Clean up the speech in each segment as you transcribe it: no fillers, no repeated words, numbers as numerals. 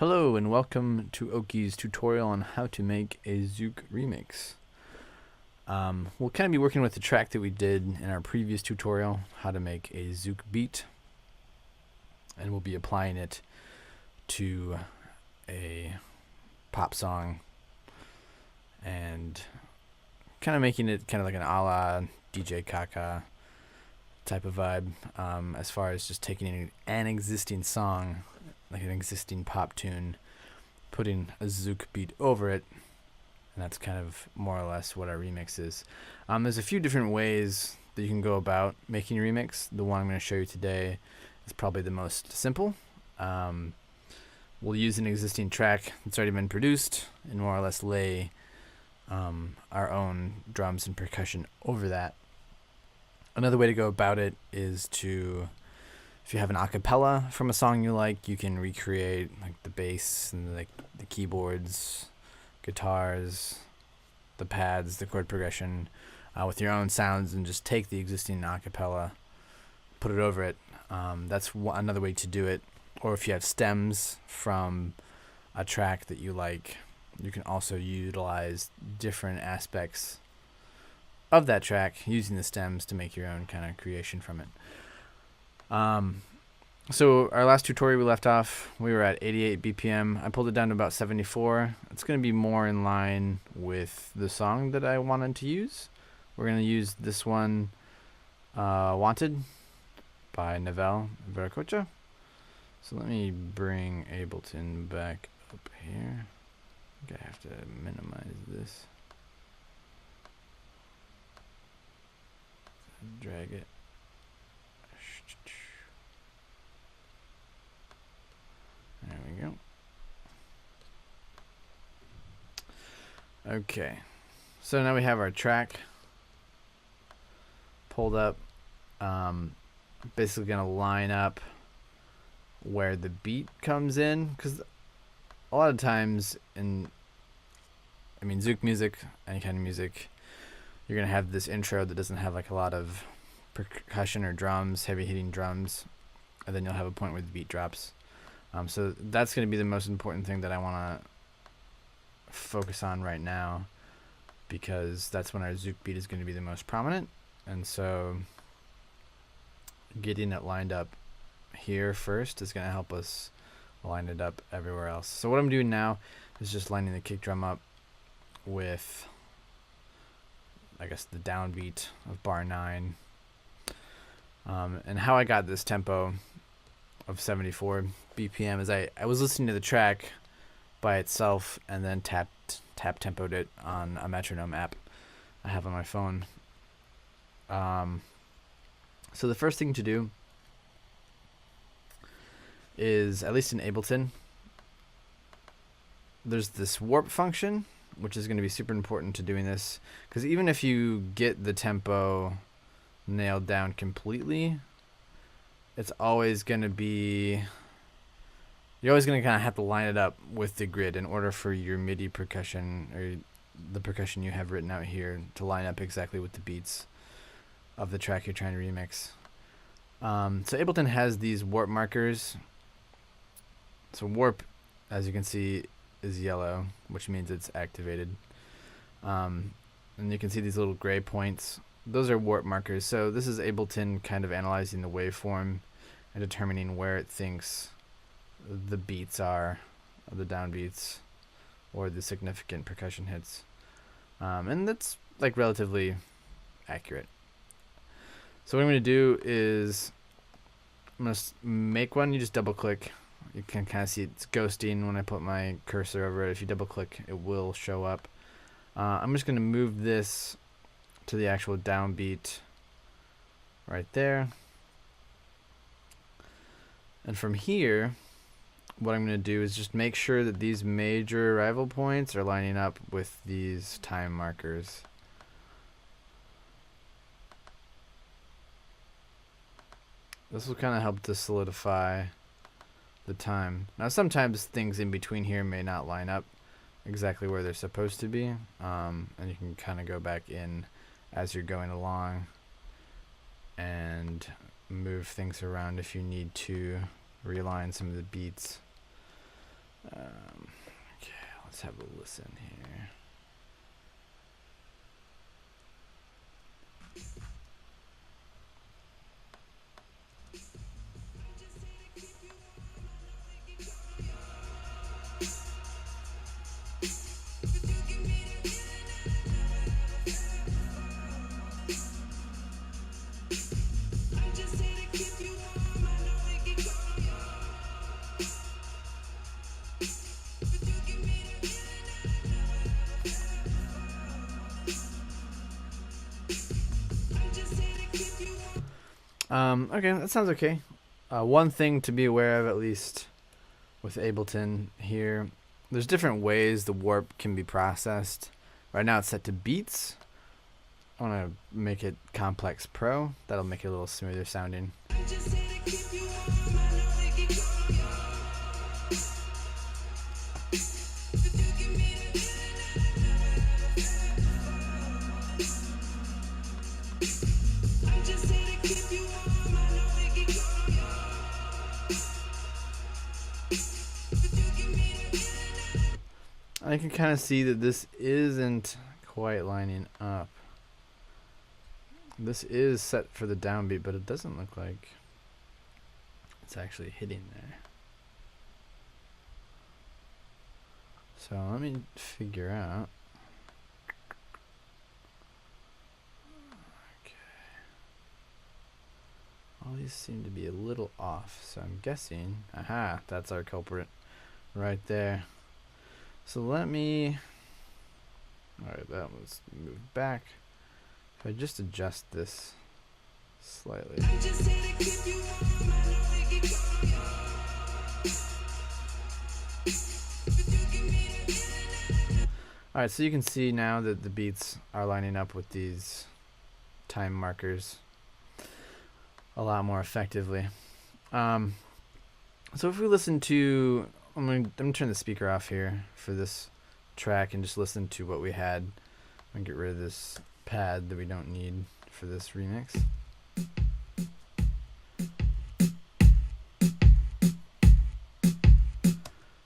Hello and welcome to Oki's tutorial on how to make a Zouk remix. We'll kind of be working with the track that we did in our previous tutorial, how to make a Zouk beat, and we'll be applying it to a pop song and kind of making it kind of like an a la DJ Kaka type of vibe, as far as just taking an existing song, like an existing pop tune, putting a Zouk beat over it, and that's kind of more or less what our remix is. There's a few different ways that you can go about making a remix. The one I'm going to show you today is probably the most simple. We'll use an existing track that's already been produced and more or less lay our own drums and percussion over that. Another way to go about it is to, if you have an acapella from a song you like, you can recreate like the bass and like the keyboards, guitars, the pads, the chord progression with your own sounds, and just take the existing acapella, put it over it. That's another way to do it. Or if you have stems from a track that you like, you can also utilize different aspects of that track using the stems to make your own kind of creation from it. So our last tutorial we left off, we were at 88 BPM. I pulled it down to about 74. It's going to be more in line with the song that I wanted to use. We're going to use this one, Wanted by Navel Veracocha. So let me bring Ableton back up here. I think I have to minimize this. Drag it. There we go. Okay, so now we have our track pulled up. Basically gonna line up where the beat comes in, because a lot of times Zouk music, any kind of music, you're gonna have this intro that doesn't have like a lot of percussion or drums, heavy hitting drums, and then you'll have a point where the beat drops. So that's going to be the most important thing that I want to focus on right now, because that's when our Zouk beat is going to be the most prominent. And so getting it lined up here first is going to help us line it up everywhere else. So what I'm doing now is just lining the kick drum up with, I guess, the downbeat of bar 9. And how I got this tempo of 74 BPM is I was listening to the track by itself and then tap tempoed it on a metronome app I have on my phone. So the first thing to do is, at least in Ableton, there's this warp function, which is going to be super important to doing this, because even if you get the tempo nailed down completely, it's always going to be, you're always going to kind of have to line it up with the grid in order for your MIDI percussion, or the percussion you have written out here, to line up exactly with the beats of the track you're trying to remix. So Ableton has these warp markers. So warp, as you can see, is yellow, which means it's activated. And you can see these little gray points. Those are warp markers. So this is Ableton kind of analyzing the waveform and determining where it thinks the beats are, the downbeats, or the significant percussion hits. And that's like relatively accurate. So what I'm going to do is I'm going to make one. You just double click. You can kind of see it's ghosting when I put my cursor over it. If you double click, it will show up. I'm just going to move this to the actual downbeat right there. And from here, what I'm going to do is just make sure that these major arrival points are lining up with these time markers. This will kind of help to solidify the time. Now sometimes things in between here may not line up exactly where they're supposed to be, and you can kind of go back in as you're going along and move things around if you need to realign some of the beats. Let's have a listen here. Okay, that sounds okay. One thing to be aware of, at least with Ableton here, there's different ways the warp can be processed. Right now it's set to beats. I want to make it complex pro. That'll make it a little smoother sounding. I can kind of see that this isn't quite lining up. This is set for the downbeat, but it doesn't look like it's actually hitting there. So let me figure out. Okay. All these seem to be a little off, so I'm guessing, aha, that's our culprit right there. So let me, alright, that was moved back. If I just adjust this slightly. Alright, so you can see now that the beats are lining up with these time markers a lot more effectively. So if we listen to, I'm gonna turn the speaker off here for this track and just listen to what we had. I'm gonna get rid of this pad that we don't need for this remix.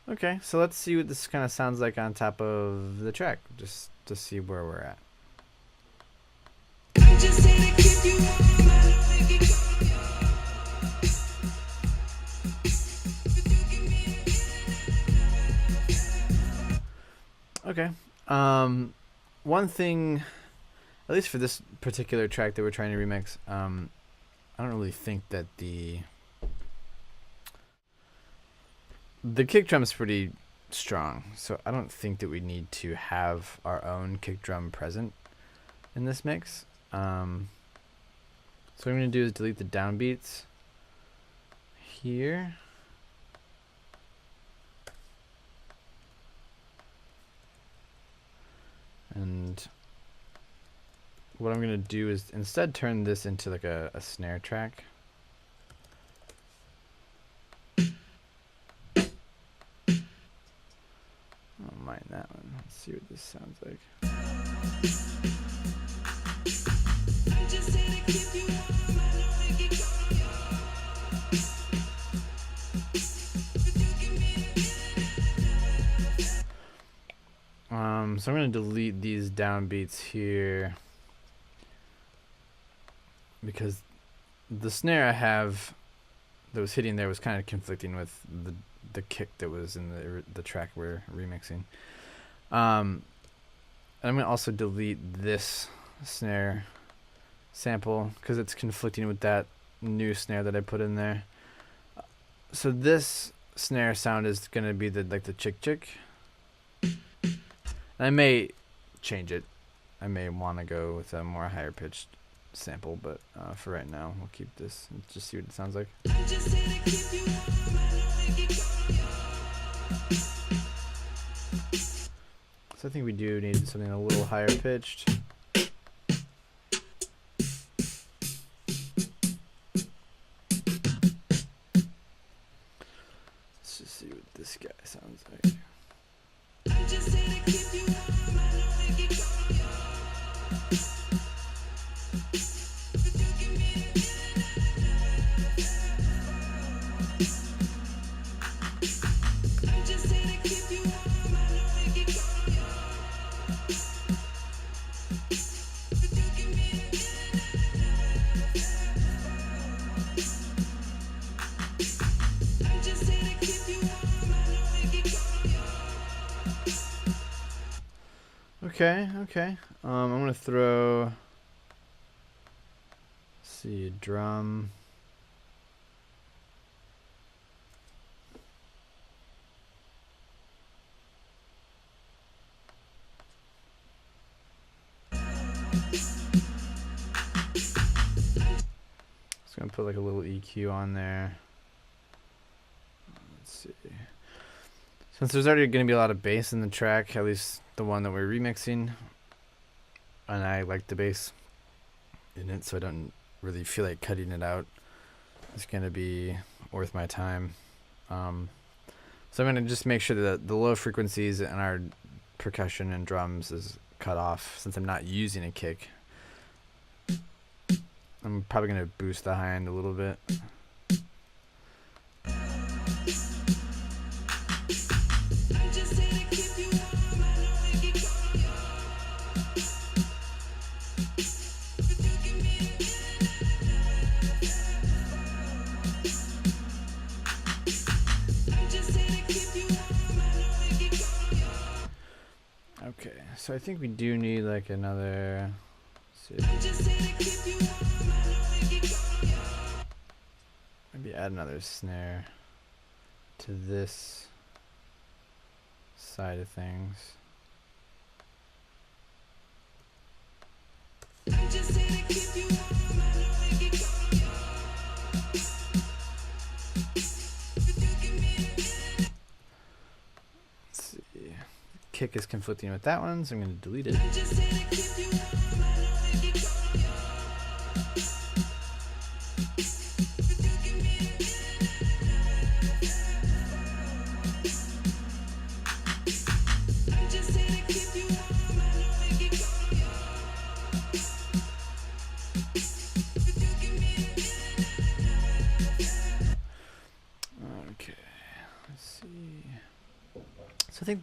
Okay, so let's see what this kind of sounds like on top of the track, just to see where we're at. Okay. One thing, at least for this particular track that we're trying to remix, I don't really think that the kick drum is pretty strong, so I don't think that we need to have our own kick drum present in this mix. So what I'm going to do is delete the downbeats here. And what I'm going to do is instead turn this into like a snare track. I don't mind that one. Let's see what this sounds like. So I'm going to delete these downbeats here because the snare I have that was hitting there was kind of conflicting with the kick that was in the track we're remixing. And I'm going to also delete this snare sample because it's conflicting with that new snare that I put in there. So this snare sound is going to be the chick chick. I may change it. I may want to go with a more higher pitched sample, but for right now, we'll keep this and just see what it sounds like. So I think we do need something a little higher pitched. Let's just see what this guy sounds like. So I Okay, okay. I'm gonna throw. Let's see, a drum. Just gonna put like a little EQ on there. Let's see. Since there's already gonna be a lot of bass in the track, at least the one that we're remixing, and I like the bass in it, so I don't really feel like cutting it out. It's gonna be worth my time. So I'm gonna just make sure that the low frequencies in our percussion and drums is cut off, since I'm not using a kick. I'm probably gonna boost the high end a little bit. Okay, so I think we do need like another. Maybe add another snare to this side of things. Kick is conflicting with that one, so I'm going to delete it. Okay, let's see. So I think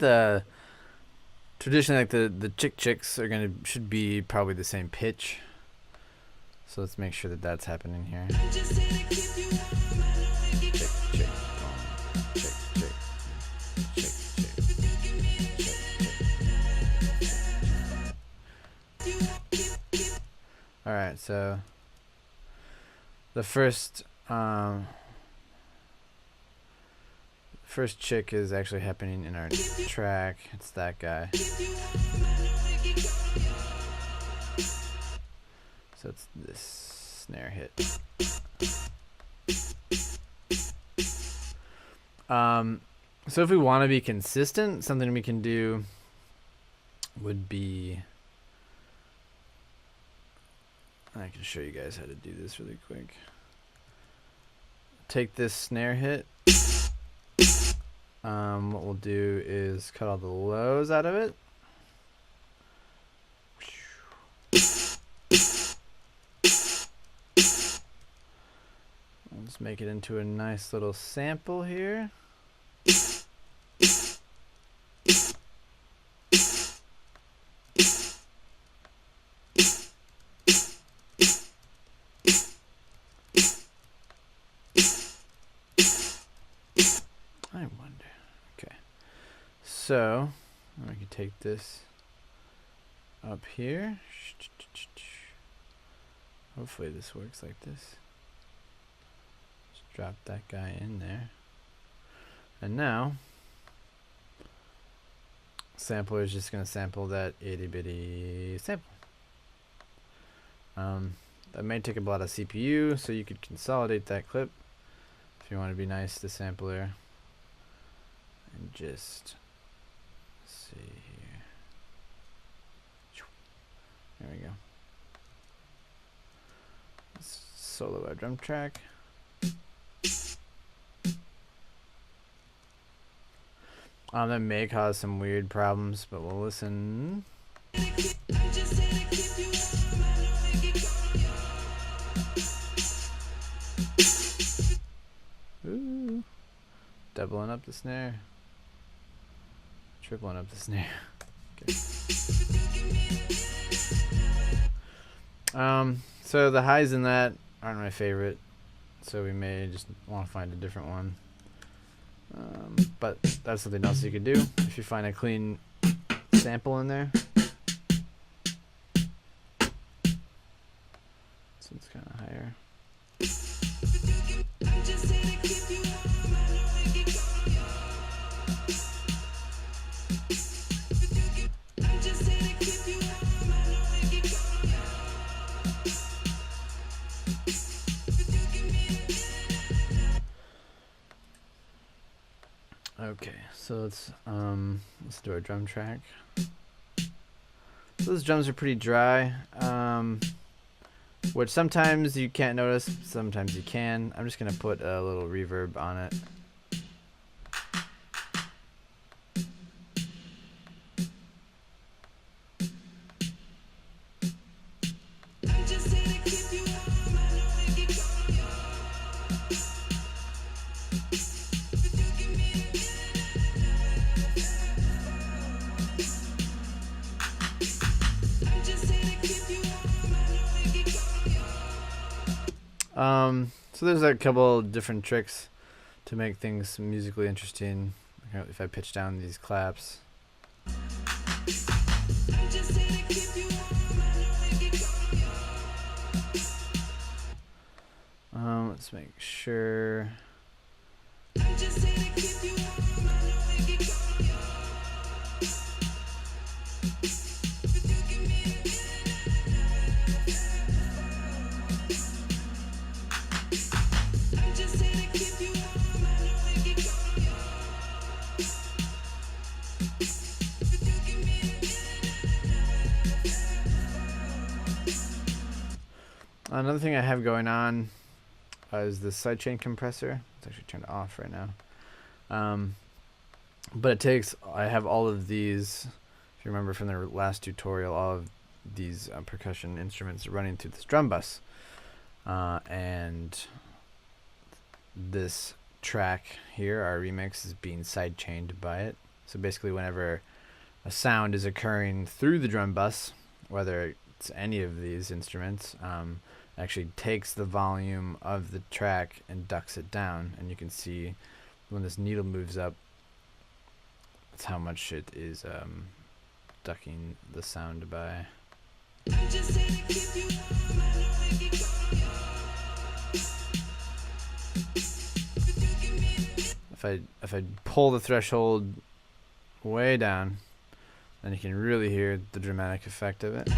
traditionally, like the chicks are should be probably the same pitch. So let's make sure that that's happening here. Chick, chick, boom. Chick, chick, chick, chick, chick. All right, so the first chick is actually happening in our track. It's that guy. So it's this snare hit. So if we want to be consistent, something we can do would be, I can show you guys how to do this really quick. Take this snare hit. What we'll do is cut all the lows out of it. Let's make it into a nice little sample here. I wonder. Okay. So, I can take this up here. Hopefully this works like this. Just drop that guy in there. And now, sampler is just going to sample that itty bitty sample. That may take a lot of CPU, so you could consolidate that clip if you want to be nice to sampler. And just see here. There we go. Let's solo our drum track. That may cause some weird problems, but we'll listen. Ooh. Doubling up the snare. Tripling up the snare. Okay. So the highs in that aren't my favorite, so we may just want to find a different one. But that's something else you could do if you find a clean sample in there. one's kind of higher. Okay, so let's do our drum track. So those drums are pretty dry, which sometimes you can't notice, sometimes you can. I'm just gonna put a little reverb on it. So there's a couple different tricks to make things musically interesting. If I pitch down these claps. Let's make sure. Another thing I have going on is the sidechain compressor. It's actually turned off right now. But I have all of these, if you remember from the last tutorial, all of these percussion instruments running through this drum bus. And this track here, our remix, is being sidechained by it. So basically whenever a sound is occurring through the drum bus, whether it's any of these instruments, actually takes the volume of the track and ducks it down, and you can see when this needle moves up, that's how much it is ducking the sound by. If I pull the threshold way down, then you can really hear the dramatic effect of it.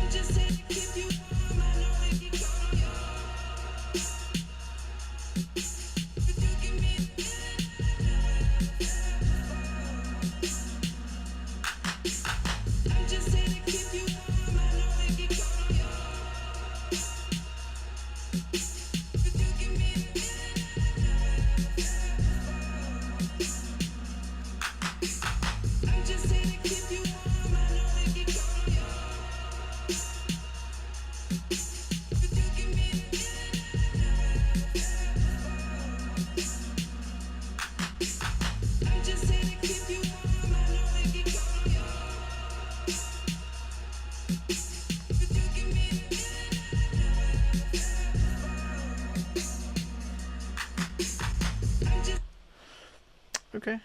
Okay,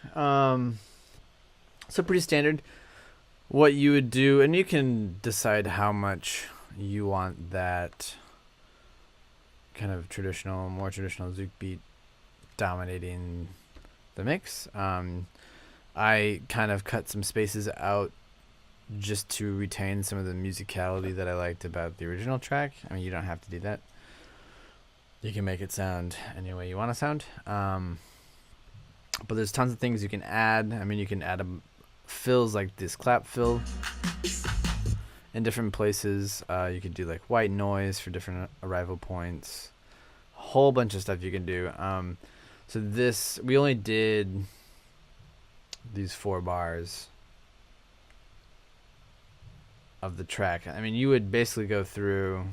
so pretty standard. What you would do, and you can decide how much you want that kind of more traditional Zouk beat dominating the mix. I kind of cut some spaces out just to retain some of the musicality that I liked about the original track. I mean, you don't have to do that. You can make it sound any way you want to sound. But there's tons of things you can add. I mean, you can add fills like this clap fill in different places. You could do like white noise for different arrival points. A whole bunch of stuff you can do. So we only did these 4 bars of the track. I mean, you would basically go through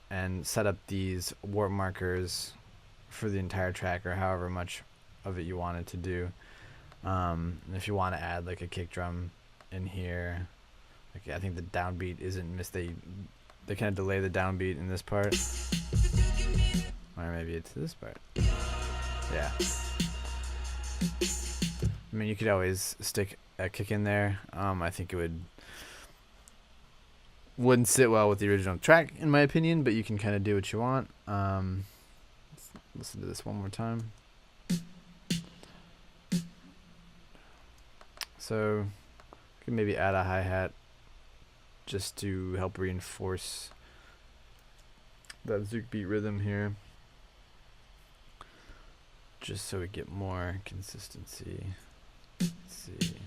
and set up these warp markers for the entire track, or however much of it you wanted to do. And if you want to add like a kick drum in here, like I think the downbeat isn't missed. They kind of delay the downbeat in this part, or maybe it's this part. Yeah. I mean, you could always stick a kick in there. I think it would wouldn't sit well with the original track, in my opinion, but you can kind of do what you want. Let's listen to this one more time. So, you can maybe add a hi-hat just to help reinforce that Zouk beat rhythm here, just so we get more consistency. Let's see.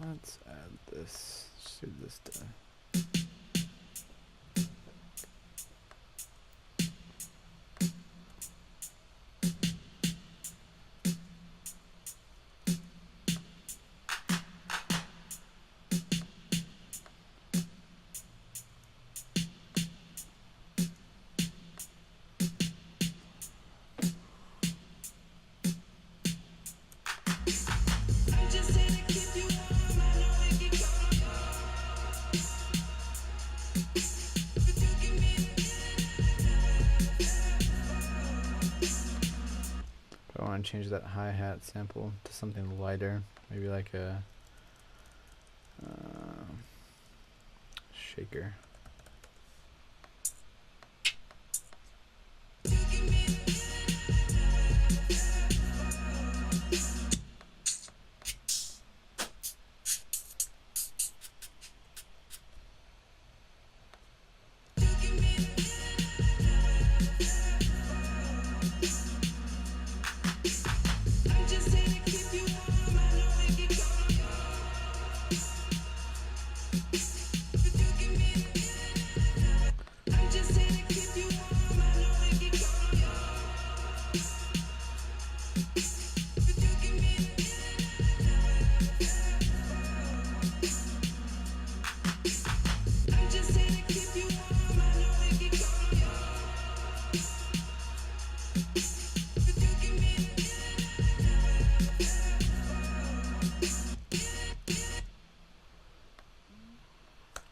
Let's add this. Let's do this to change that hi-hat sample to something lighter, maybe like a shaker.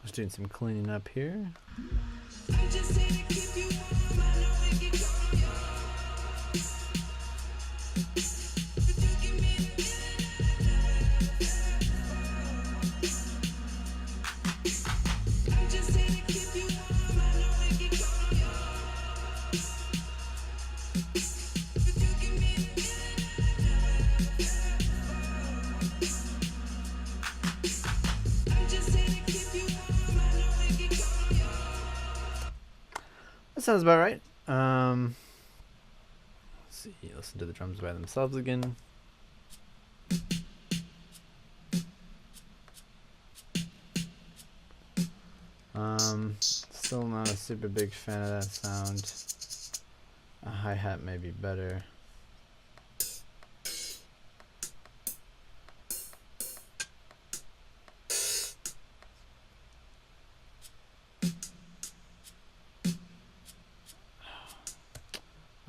Just doing some cleaning up here. That sounds about right. Let's see, listen to the drums by themselves again. Still not a super big fan of that sound. A hi-hat may be better.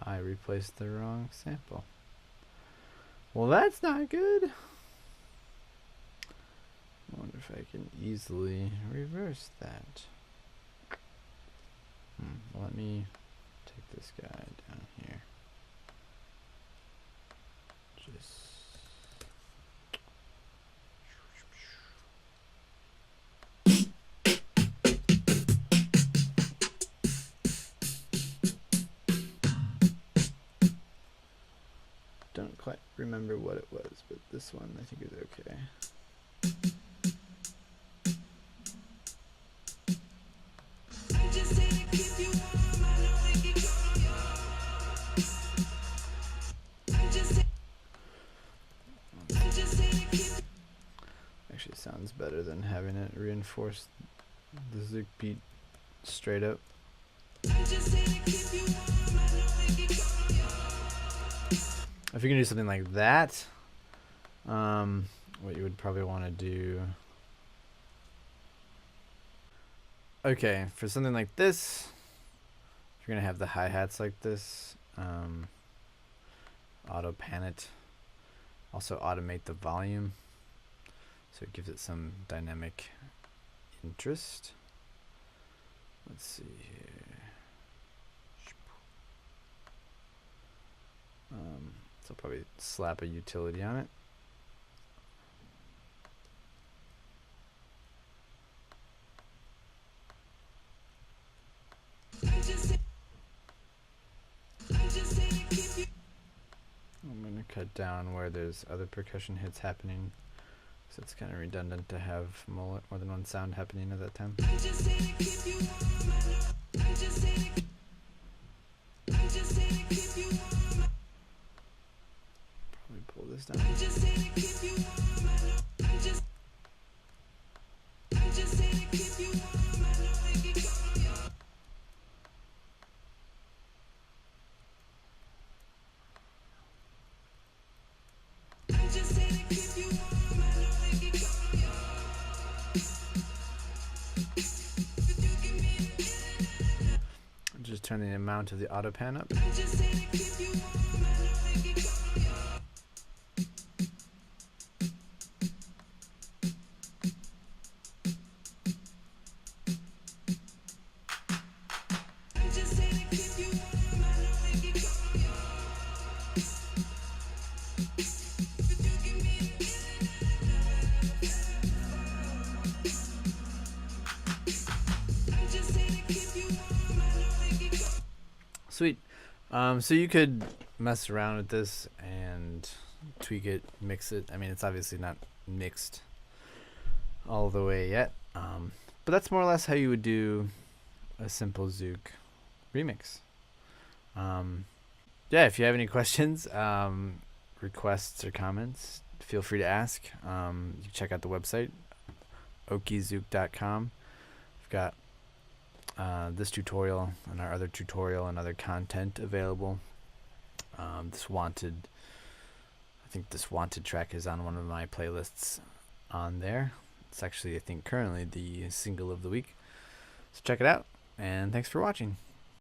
I replaced the wrong sample. Well, that's not good. I wonder if I can easily reverse that. Let me take this guy down here. Just don't quite remember what it was, but this one I think is okay. Actually sounds better than having it reinforce the Zouk beat straight up. If you can do something like that, what you would probably want to do. Okay, for something like this, you're gonna have the hi-hats like this. Auto pan it. Also automate the volume, so it gives it some dynamic interest. Let's see here. So I'll probably slap a utility on it. I'm going to cut down where there's other percussion hits happening, so it's kind of redundant to have more than one sound happening at that time. Probably pull this down. Just turn the amount of the auto pan up. Sweet. So you could mess around with this and tweak it, mix it. I mean, it's obviously not mixed all the way yet, but that's more or less how you would do a simple Zouk remix. Yeah, if you have any questions, requests or comments, feel free to ask. You can check out the website, exisiting.com. We've got this tutorial and our other tutorial and other content available. I think this wanted track is on one of my playlists on there. It's actually, I think, currently the single of the week. So check it out, and thanks for watching.